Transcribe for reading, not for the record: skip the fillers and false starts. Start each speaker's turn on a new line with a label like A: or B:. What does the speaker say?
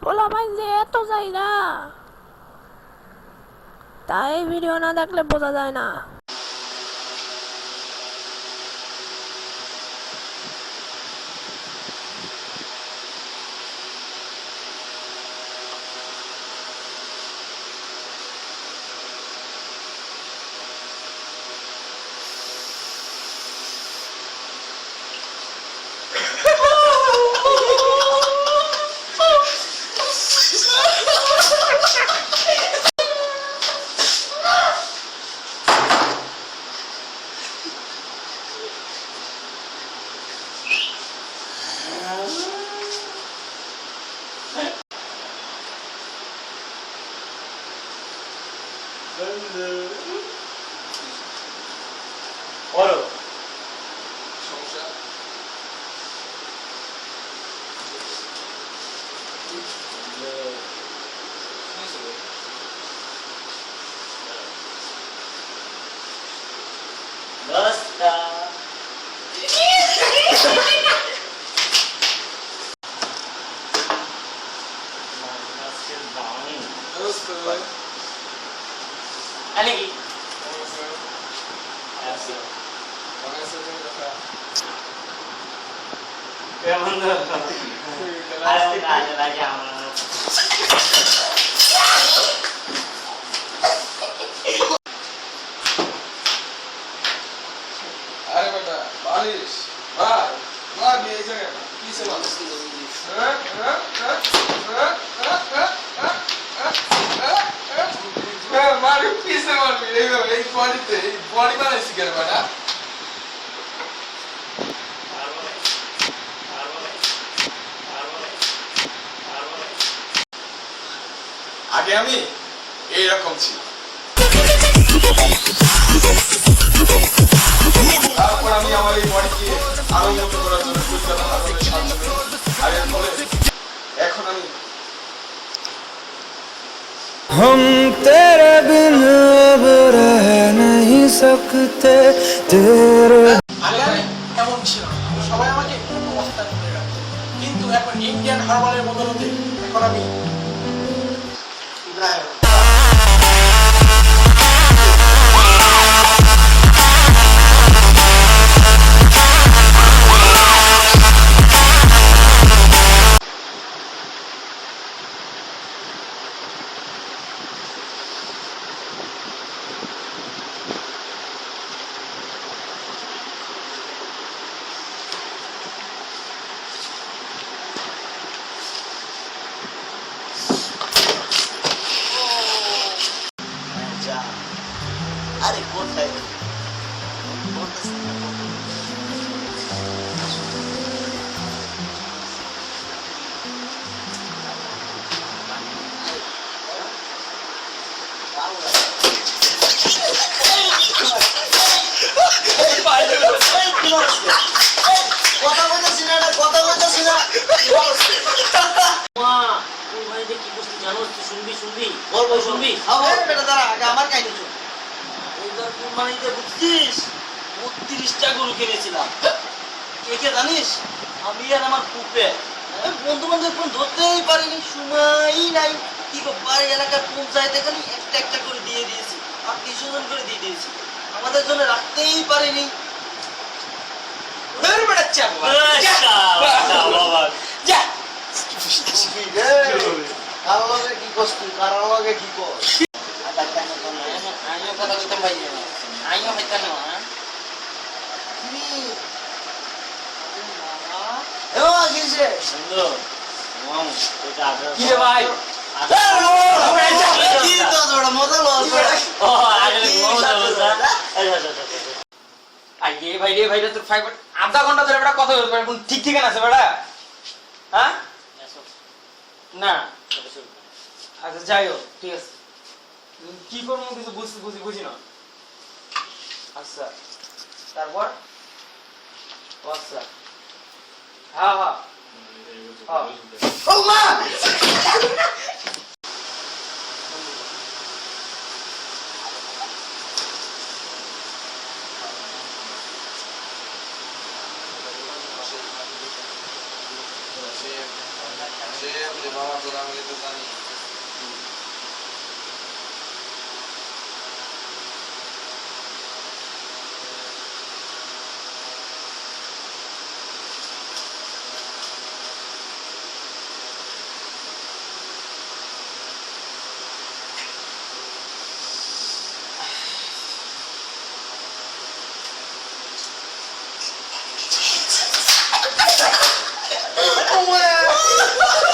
A: পোলা মাইন যে এত যায় না, তাই ভিডিও না দেখলে বোঝা যায় না।
B: বলো
C: সমস্যা
B: দোস্তা আরে কি কেমন আরে কাজে লাগে আমার
C: আরে বেটা বালিশ মার মার নিয়ে এই জায়গায় কি সে মানুষ মার পিছে মারবি এই বডিতে এই বডি বানাইছি কেন বেটা আগে আমি এইরকম ছিল তারপর আমি আমার এই বডিকে আরো উন্নত করার জন্য কলকাতা হাসপাতালে সাহায্য করি আর এর ফলে এখন আমি
D: हम तेरे बिन अब रह नहीं सकते तेरे
E: আগে আমি এমন ছিলাম, সবাই আমাকে অবস্থান করে রাখতো, কিন্তু এখন ইন্ডিয়ান হারবালের বদলতে এখন আমি ইব্রাহিম।
B: আরে কোথায় কথা বলতেছি না কথা বলতেছি না কি করছিস জানো শুনবি শুনবি বল বল শুনবি বেটা দাঁড়া আগে আমার কাহিনী শুন এইবার কুরবানিতে বুঝছিস ৩২টা গরু কিনেছিলাম কে জানিস আমি আর আমার কুপে বন্ধু বান্ধব ফোন ধরতেই পারিনি সময়ই নাই কি বাড়ি এলাকার পঞ্চায়েতে খালি একটা একটা করে দিয়ে দিয়েছি আর ৩০০ করে দিয়ে দিয়েছি আমাদের জন্য রাখতেই পারিনি কি করছ তুই কারণ আগে কি কর আমিও কথা বলতে পারি আমিও হইতে না
E: আধা ঘন্টা ধরে বেটা কথা বলবে ঠিক ঠিকানা আছে বেটা হ্যাঁ না আচ্ছা যাই হোক ঠিক আছে কি করবো কিছু বুঝি না আচ্ছা তারপর আচ্ছা হ্যাঁ হ্যাঁ
C: যে মামা তোরা আমি তো জানি
E: Oh,